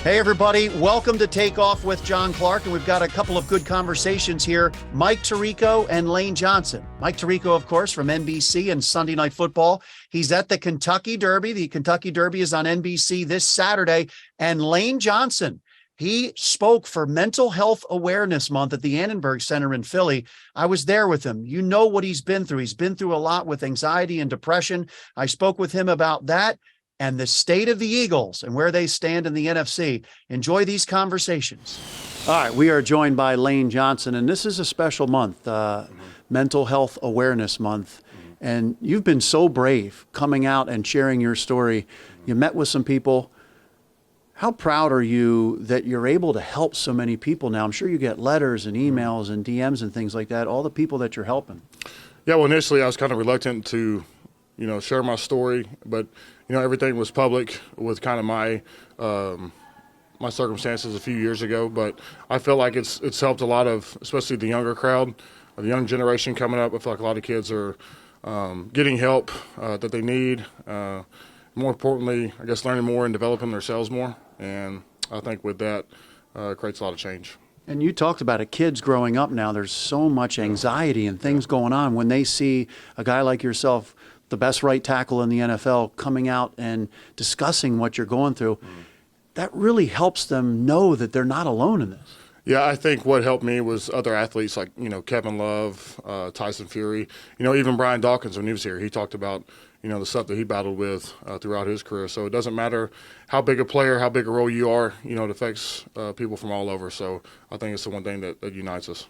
Hey, everybody. Welcome to Takeoff with John Clark, and we've got a couple of good conversations here. Mike Tirico and Lane Johnson. Mike Tirico, of course, from NBC and Sunday Night Football. He's at the Kentucky Derby. The Kentucky Derby is on NBC this Saturday. And Lane Johnson, he spoke for Mental Health Awareness Month at the Annenberg Center in Philly. I was there with him. You know what he's been through. He's been through a lot with anxiety and depression. I spoke with him about that and the state of the Eagles and where they stand in the NFC. Enjoy these conversations. All right, we are joined by Lane Johnson, and this is a special month, Mental Health Awareness Month. And you've been so brave coming out and sharing your story. You met with some people. How proud are you that you're able to help so many people now? I'm sure you get letters and emails and DMs and things like that, all the people that you're helping. Yeah, well, initially I was kind of reluctant to, share my story, but everything was public with kind of my my circumstances a few years ago. But I feel like it's helped a lot of, especially the younger crowd, the young generation coming up. I feel like a lot of kids are getting help that they need. More importantly, I guess learning more and developing themselves more. And I think with that, it creates a lot of change. And you talked about it, kids growing up now, there's so much anxiety and things going on when they see a guy like yourself, the best right tackle in the NFL, coming out and discussing what you're going through. That really helps them know that they're not alone in this. Yeah, I think what helped me was other athletes like, Kevin Love, Tyson Fury, even Brian Dawkins when he was here. He talked about, the stuff that he battled with throughout his career. So it doesn't matter how big a player, how big a role you are, it affects people from all over. So I think it's the one thing that unites us.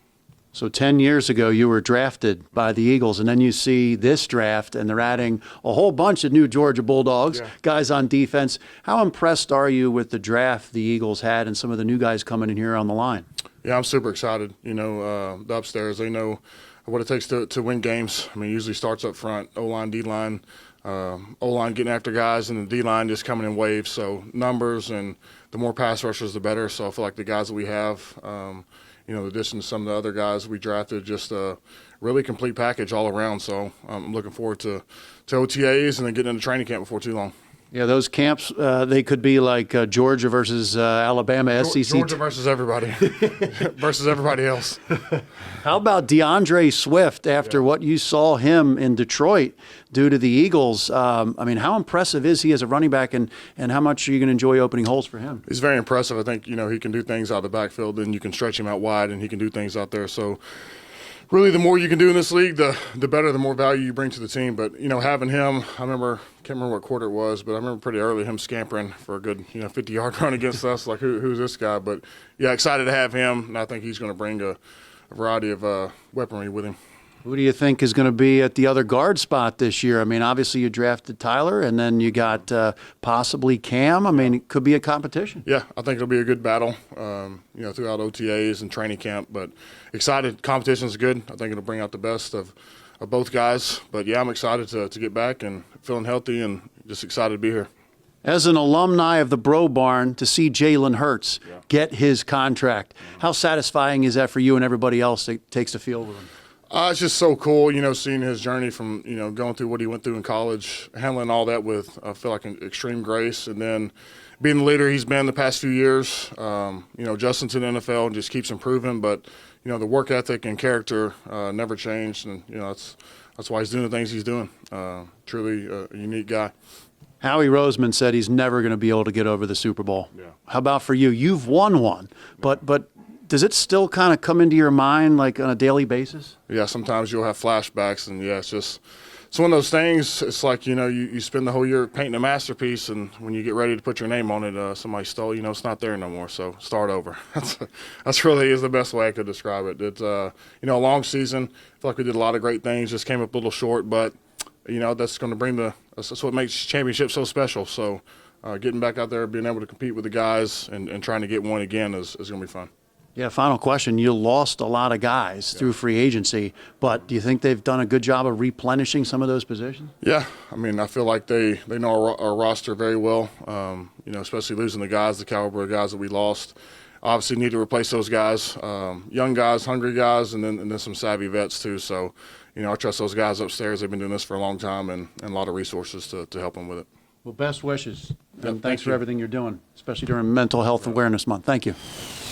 So 10 years ago, you were drafted by the Eagles, and then you see this draft, and they're adding a whole bunch of new Georgia Bulldogs, guys on defense. How impressed are you with the draft the Eagles had and some of the new guys coming in here on the line? Yeah, I'm super excited. The upstairs, they know what it takes to win games. I mean, it usually starts up front, O-line, D-line, O-line getting after guys, and the D-line just coming in waves. So numbers and the more pass rushers, the better. So I feel like the guys that we have, in addition to some of the other guys we drafted, just a really complete package all around. So I'm looking forward to OTAs and then getting into training camp before too long. Yeah, those camps, they could be like Georgia versus Alabama, SEC. Georgia versus everybody, versus everybody else. How about DeAndre Swift after what you saw him in Detroit do to the Eagles? How impressive is he as a running back, and how much are you going to enjoy opening holes for him? He's very impressive. I think, he can do things out of the backfield, and you can stretch him out wide, and he can do things out there. So really, the more you can do in this league, the better, the more value you bring to the team. But, having him, can't remember what quarter it was, but I remember pretty early him scampering for a good, 50-yard run against us. Like, who's this guy? But, yeah, excited to have him, and I think he's going to bring a variety of weaponry with him. Who do you think is going to be at the other guard spot this year? Obviously you drafted Tyler, and then you got possibly Cam. It could be a competition. Yeah, I think it'll be a good battle, throughout OTAs and training camp. But excited. Competition's good. I think it'll bring out the best of both guys. But, yeah, I'm excited to get back and feeling healthy and just excited to be here. As an alumni of the Bro Barn, to see Jalen Hurts get his contract, how satisfying is that for you and everybody else that takes the field with him? It's just so cool, seeing his journey from, going through what he went through in college, handling all that with, I feel like, an extreme grace, and then being the leader he's been the past few years, adjusting to the NFL and just keeps improving. But, the work ethic and character never changed, and, that's why he's doing the things he's doing. Truly a unique guy. Howie Roseman said he's never going to be able to get over the Super Bowl. Yeah. How about for you? You've won one, but does it still kind of come into your mind like on a daily basis? Yeah, sometimes you'll have flashbacks, and it's one of those things. It's like, you spend the whole year painting a masterpiece, and when you get ready to put your name on it, somebody stole, it's not there no more, so start over. That's really is the best way I could describe it. It's, a long season. I feel like we did a lot of great things, just came up a little short, but, that's going to bring that's what makes championships so special. So getting back out there, being able to compete with the guys and trying to get one again is going to be fun. Yeah, final question. You lost a lot of guys through free agency, but do you think they've done a good job of replenishing some of those positions? Yeah, I feel like they know our roster very well, especially losing the caliber of guys that we lost. Obviously need to replace those guys, young guys, hungry guys, and then some savvy vets too. So, I trust those guys upstairs. They've been doing this for a long time and a lot of resources to help them with it. Well, best wishes. Yep, And thanks for everything you're doing, especially during Mental Health Awareness Month. Thank you.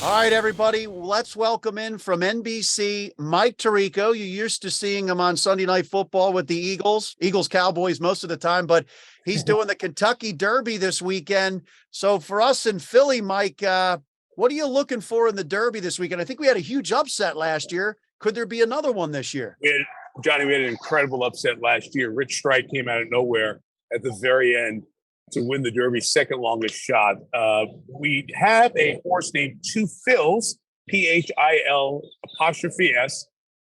All right, everybody, let's welcome in from NBC, Mike Tirico. You used to seeing him on Sunday Night Football with the Eagles Cowboys most of the time, but he's doing the Kentucky Derby this weekend. So for us in Philly, Mike, what are you looking for in the Derby this weekend? I think we had a huge upset last year. Could there be another one this year? Johnny, we had an incredible upset last year. Rich Strike came out of nowhere at the very end to win the Derby's second longest shot. We have a horse named Two Phils, Phil''S.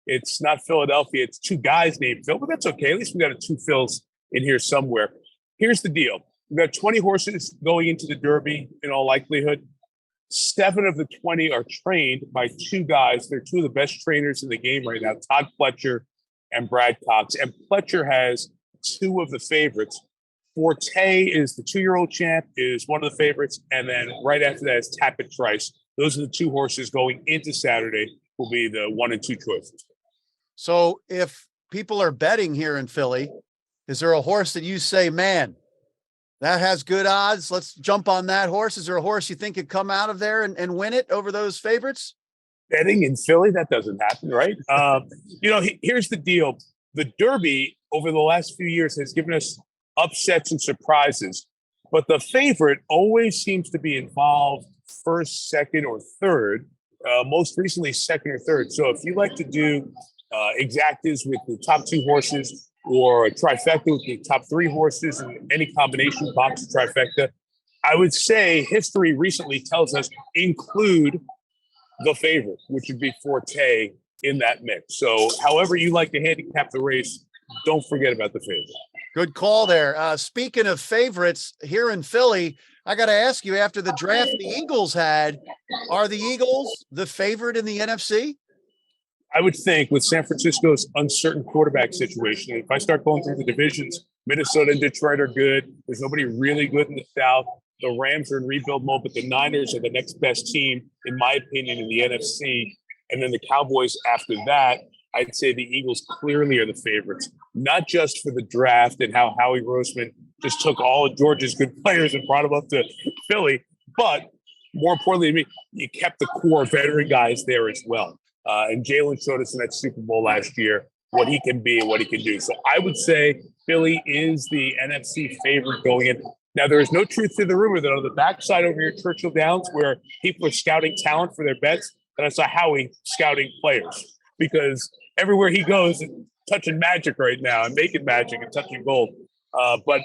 It's not Philadelphia. It's two guys named Phil, but that's okay. At least we got a Two Phils in here somewhere. Here's the deal. We've got 20 horses going into the Derby in all likelihood. 7 of the 20 are trained by two guys. They're two of the best trainers in the game right now, Todd Pletcher and Brad Cox. And Pletcher has 2 of the favorites. Forte is the 2-year-old champ, is one of the favorites. And then right after that is Tapit Trice. Those are the 2 horses going into Saturday will be the 1 and 2 choices. So if people are betting here in Philly, is there a horse that you say, man, that has good odds, let's jump on that horse? Is there a horse you think could come out of there and win it over those favorites? Betting in Philly, that doesn't happen, right? Here's the deal. The Derby over the last few years has given us upsets and surprises, but the favorite always seems to be involved first, second, or third, most recently second or third. So if you like to do exactas with the top 2 horses, or a trifecta with the top 3 horses and any combination box trifecta, I would say history recently tells us include the favorite, which would be Forte in that mix. So however you like to handicap the race, don't forget about the favorite. Good call there. Speaking of favorites here in Philly, I got to ask you, after the draft the Eagles had, are the Eagles the favorite in the NFC? I would think with San Francisco's uncertain quarterback situation, if I start going through the divisions, Minnesota and Detroit are good. There's nobody really good in the South. The Rams are in rebuild mode, but the Niners are the next best team, in my opinion, in the NFC. And then the Cowboys after that, I'd say the Eagles clearly are the favorites, not just for the draft and how Howie Roseman just took all of Georgia's good players and brought them up to Philly, but more importantly to me, you kept the core veteran guys there as well. And Jalen showed us in that Super Bowl last year what he can be and what he can do. So I would say Philly is the NFC favorite going in. Now, there is no truth to the rumor that on the backside over here at Churchill Downs, where people are scouting talent for their bets, that I saw Howie scouting players, because everywhere he goes, touching magic right now and making magic and touching gold. But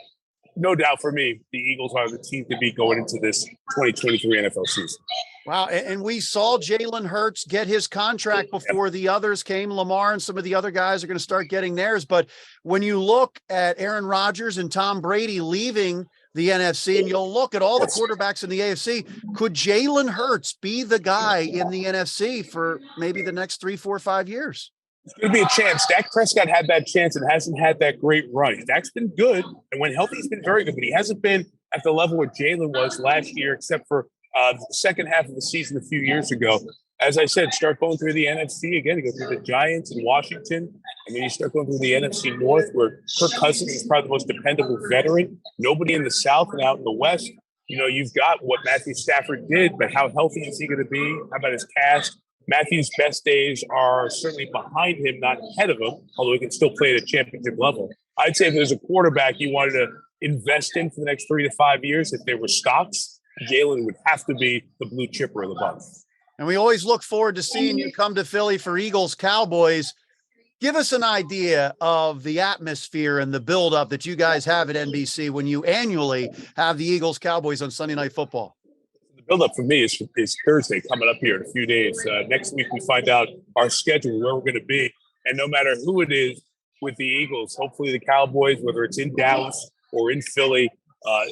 no doubt for me, the Eagles are the team to beat going into this 2023 NFL season. Wow. And we saw Jalen Hurts get his contract before the others came. Lamar and some of the other guys are going to start getting theirs. But when you look at Aaron Rodgers and Tom Brady leaving the NFC, and you'll look at all the quarterbacks in the AFC, could Jalen Hurts be the guy in the NFC for maybe the next 3, 4, 5 years? It's going to be a chance. Dak Prescott had that chance and hasn't had that great run. Dak's been good, and when healthy, he's been very good, but he hasn't been at the level where Jalen was last year, except for the second half of the season a few years ago. As I said, start going through the NFC again. You go through the Giants and Washington, and then you start going through the NFC North, where Kirk Cousins is probably the most dependable veteran. Nobody in the South and out in the West. You know, you've got what Matthew Stafford did, but how healthy is he going to be? How about his cast? Matthew's best days are certainly behind him, not ahead of him, although he can still play at a championship level. I'd say if there's a quarterback you wanted to invest in for the next 3 to 5 years, if there were stocks, Jalen would have to be the blue chipper of the bunch. And we always look forward to seeing you come to Philly for Eagles Cowboys. Give us an idea of the atmosphere and the buildup that you guys have at NBC when you annually have the Eagles Cowboys on Sunday Night Football. The buildup for me is Thursday coming up here in a few days. Next week, we find out our schedule, where we're going to be. And no matter who it is with the Eagles, hopefully the Cowboys, whether it's in Dallas or in Philly,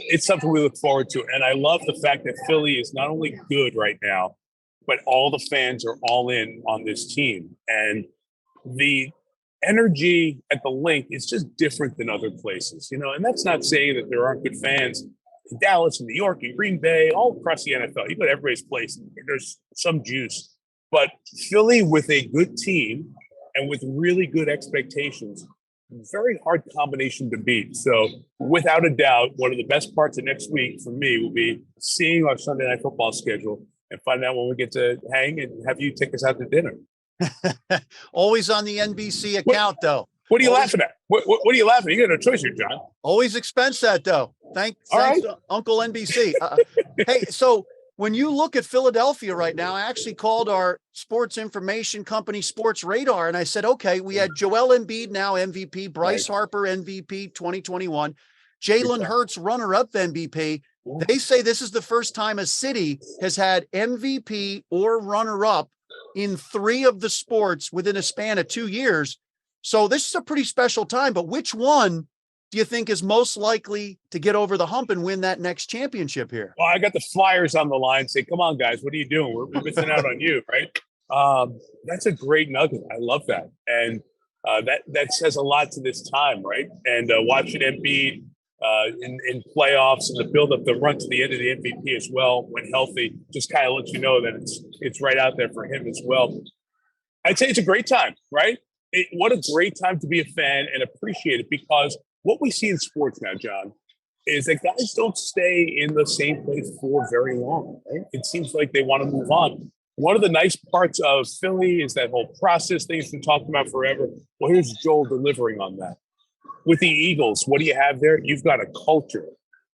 it's something we look forward to. And I love the fact that Philly is not only good right now, but all the fans are all in on this team. And the energy at the Link is just different than other places, you know, and that's not saying that there aren't good fans in Dallas and New York and Green Bay, all across the NFL. You go to everybody's place, there's some juice. But Philly with a good team and with really good expectations very hard combination to beat. So without a doubt, one of the best parts of next week for me will be seeing our Sunday Night Football schedule and find out when we get to hang and have you take us out to dinner. Always on the NBC account, though. What are you laughing at? What are you laughing at? You got no choice here, John. Always expense that, though. Thanks, right. Uncle NBC. Hey, so when you look at Philadelphia right now, I actually called our sports information company, Sports Radar, and I said, okay, we had Joel Embiid, now MVP, Bryce Harper, MVP 2021, Jalen Hurts, runner-up MVP. They say this is the first time a city has had MVP or runner-up in 3 of the sports within a span of 2 years. So this is a pretty special time, but which one do you think is most likely to get over the hump and win that next championship here? Well, I got the Flyers on the line. Say, come on, guys, what are you doing? We're missing out on you, right? That's a great nugget. I love that. And that says a lot to this time, right? And watching Embiid in playoffs and the build-up, the run to the end of the MVP as well, when healthy, just kind of lets you know that it's right out there for him as well. I'd say it's a great time, right? What a great time to be a fan and appreciate it, because what we see in sports now, John, is that guys don't stay in the same place for very long. Right? It seems like they want to move on. One of the nice parts of Philly is that whole process thing has been talked about forever. Well, here's Joel delivering on that. With the Eagles, what do you have there? You've got a culture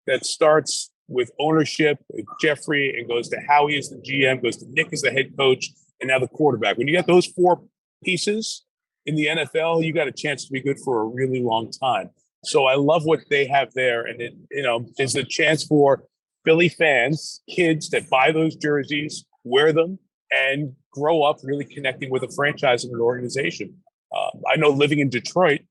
that starts with ownership, with Jeffrey, and goes to Howie as the GM, goes to Nick as the head coach, and now the quarterback. When you got those 4 pieces in the NFL, you got a chance to be good for a really long time. So I love what they have there. And it, is a chance for Philly fans, kids that buy those jerseys, wear them, and grow up really connecting with a franchise and an organization. I know living in Detroit,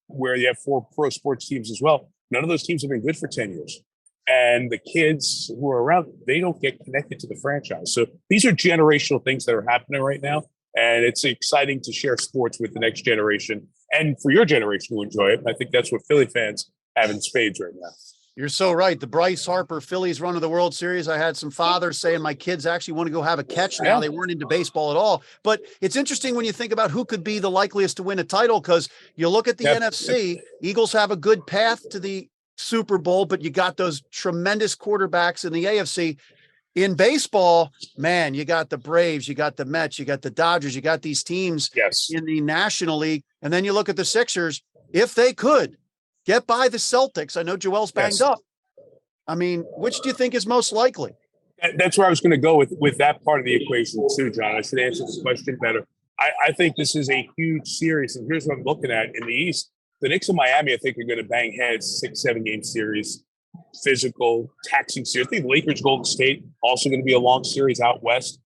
where you have 4 pro sports teams as well, none of those teams have been good for 10 years. And the kids who are around, they don't get connected to the franchise. So these are generational things that are happening right now. And it's exciting to share sports with the next generation and for your generation to enjoy it. I think that's what Philly fans have in spades right now. You're so right. The Bryce Harper Phillies run of the World Series. I had some fathers saying my kids actually want to go have a catch now. They weren't into baseball at all. But it's interesting when you think about who could be the likeliest to win a title, because you look at the NFC, Eagles have a good path to the Super Bowl, but you got those tremendous quarterbacks in the AFC. In baseball, man, you got the Braves, you got the Mets, you got the Dodgers, you got these teams in the National League. And then you look at the Sixers, if they could get by the Celtics. I know Joel's banged up. I mean, which do you think is most likely? That's where I was going to go with that part of the equation too, John. I should answer this question better. I think this is a huge series. And here's what I'm looking at in the East. The Knicks and Miami, I think, are going to bang heads, 6-7 game series. Physical, taxing series. I think Lakers, Golden State, also going to be a long series out west.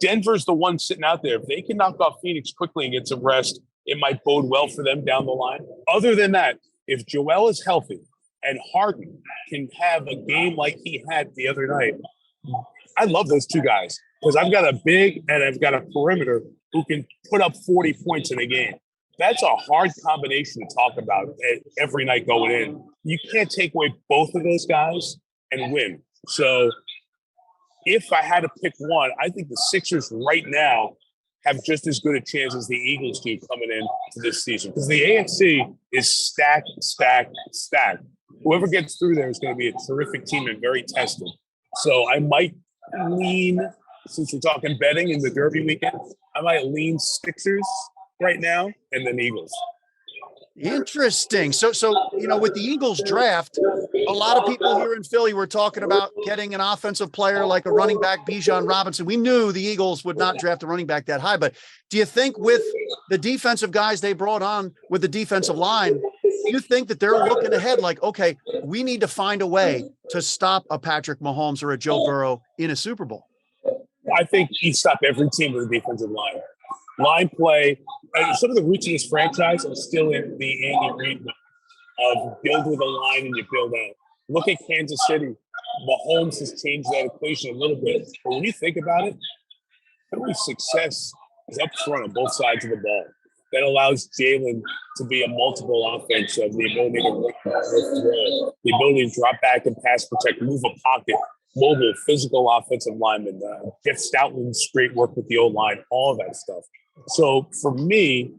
Denver's the one sitting out there. If they can knock off Phoenix quickly and get some rest, it might bode well for them down the line. Other than that, if Joel is healthy and Harden can have a game like he had the other night, I love those 2 guys, because I've got a big and I've got a perimeter who can put up 40 points in a game. That's a hard combination to talk about every night going in. You can't take away both of those guys and win. So if I had to pick one, I think the Sixers right now have just as good a chance as the Eagles do coming in to this season, because the AFC is stacked. Whoever gets through there is going to be a terrific team and very tested. So I might lean, since we're talking betting in the Derby weekend, I might lean Sixers right now and then Eagles. Interesting. So with the Eagles draft, a lot of people here in Philly were talking about getting an offensive player like a running back, Bijan Robinson. We knew the Eagles would not draft a running back that high, but do you think with the defensive guys they brought on with the defensive line, do you think that they're looking ahead like, okay, we need to find a way to stop a Patrick Mahomes or a Joe Burrow in a Super Bowl? I think he stopped every team with a defensive line. Line play. Some of the roots of this franchise are still in the Andy Reid of build with a line and you build out. Look at Kansas City. Mahomes has changed that equation a little bit. But when you think about it, every success is up front on both sides of the ball. That allows Jalen to be a multiple offense of the ability to throw, the ability to drop back and pass protect, move a pocket, mobile, physical offensive lineman. Jeff Stoutland's great work with the O-line, all of that stuff. So for me,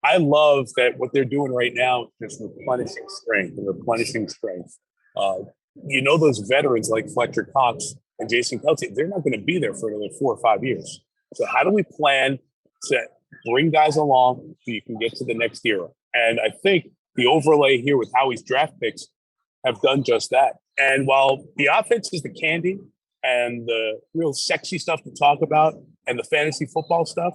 I love that what they're doing right now is just replenishing strength and replenishing strength. Those veterans like Fletcher Cox and Jason Kelce, they're not going to be there for another 4 or 5 years. So how do we plan to bring guys along so you can get to the next era? And I think the overlay here with Howie's draft picks have done just that. And while the offense is the candy and the real sexy stuff to talk about and the fantasy football stuff,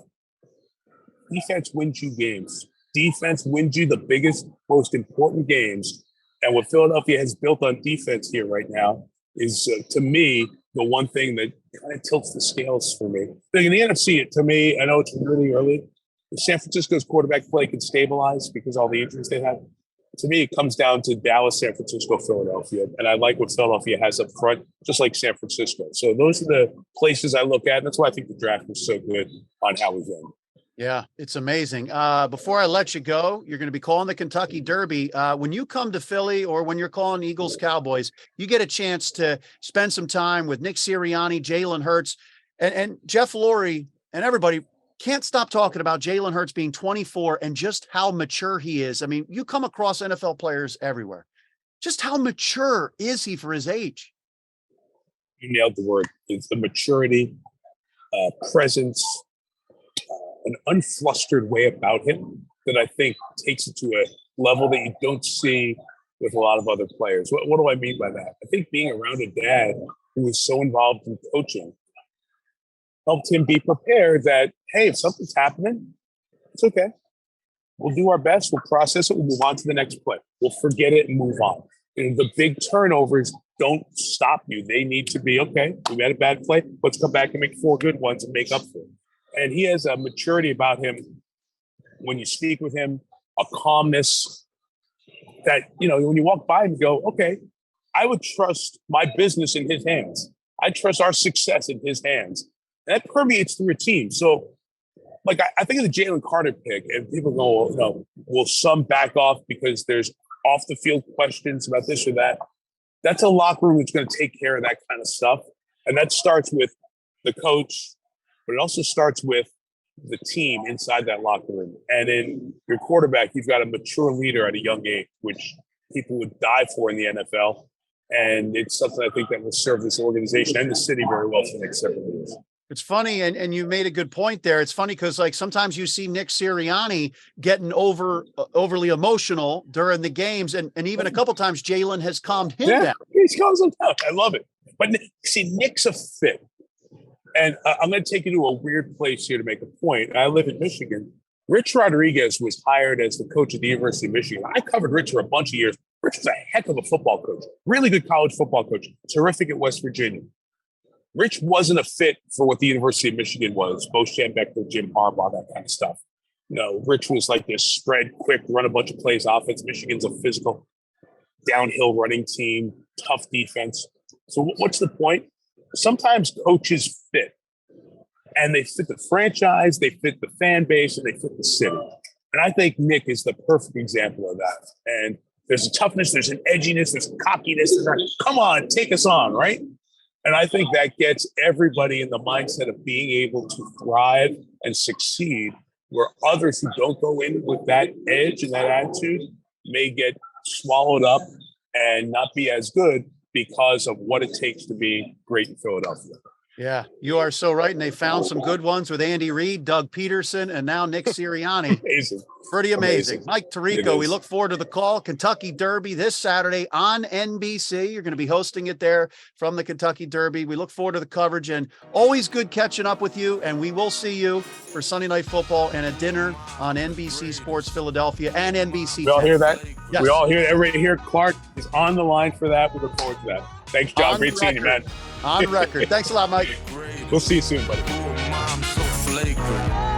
defense wins you games. Defense wins you the biggest, most important games. And what Philadelphia has built on defense here right now is, to me, the one thing that kind of tilts the scales for me. In the NFC, to me, I know it's really early. If San Francisco's quarterback play can stabilize because all the injuries they have, to me, it comes down to Dallas, San Francisco, Philadelphia. And I like what Philadelphia has up front, just like San Francisco. So those are the places I look at. And that's why I think the draft was so good on Howie's end. Yeah, it's amazing. Before I let you go, you're going to be calling the Kentucky Derby. When you come to Philly or when you're calling Eagles Cowboys, you get a chance to spend some time with Nick Sirianni, Jalen Hurts, and Jeff Lurie, and everybody can't stop talking about Jalen Hurts being 24 and just how mature he is. I mean, you come across NFL players everywhere. Just how mature is he for his age? You nailed the word. It's the maturity, presence, an unflustered way about him that I think takes it to a level that you don't see with a lot of other players. What do I mean by that? I think being around a dad who was so involved in coaching helped him be prepared that, hey, if something's happening, it's okay. We'll do our best. We'll process it. We'll move on to the next play. We'll forget it and move on. And the big turnovers don't stop you. They need to be, okay, we had a bad play. Let's come back and make 4 good ones and make up for it. And he has a maturity about him when you speak with him, a calmness that, when you walk by him, you go, okay, I would trust my business in his hands. I trust our success in his hands. And that permeates through a team. So, I think of the Jalen Carter pick, and people go, will some back off because there's off the field questions about this or that? That's a locker room that's going to take care of that kind of stuff. And that starts with the coach, but it also starts with the team inside that locker room. And in your quarterback, you've got a mature leader at a young age, which people would die for in the NFL. And it's something I think that will serve this organization and the city very well for the next several years. It's funny, and you made a good point there. It's funny because sometimes you see Nick Sirianni getting overly emotional during the games, and even a couple times Jalen has calmed him down. He calms him down. I love it. But see, Nick's a fit. And I'm going to take you to a weird place here to make a point. I live in Michigan. Rich Rodriguez was hired as the coach at the University of Michigan. I covered Rich for a bunch of years. Rich was a heck of a football coach, really good college football coach, terrific at West Virginia. Rich wasn't a fit for what the University of Michigan was, Bo Schembechler, Jim Harbaugh, that kind of stuff. Rich was like this spread, quick, run a bunch of plays offense. Michigan's a physical, downhill running team, tough defense. So what's the point? Sometimes coaches fit, and they fit the franchise, they fit the fan base, and they fit the city. And I think Nick is the perfect example of that. And there's a toughness, there's an edginess, there's a cockiness. Come on, take us on, right? And I think that gets everybody in the mindset of being able to thrive and succeed, where others who don't go in with that edge and that attitude may get swallowed up and not be as good because of what it takes to be great in Philadelphia. Yeah, you are so right. And they found some good ones with Andy Reid, Doug Peterson, and now Nick Sirianni. Amazing. Pretty amazing. Mike Tirico, we look forward to the call. Kentucky Derby this Saturday on NBC. You're going to be hosting it there from the Kentucky Derby. We look forward to the coverage, and always good catching up with you. And we will see you for Sunday Night Football and a dinner on NBC Sports Philadelphia and NBC. We all hear that? Yes. We all hear that. Everybody here. Clark is on the line for that. We look forward to that. Thanks, John. Great seeing you, man. On record. Thanks a lot, Mike. We'll see you soon, buddy. Oh, mom, so flagrant.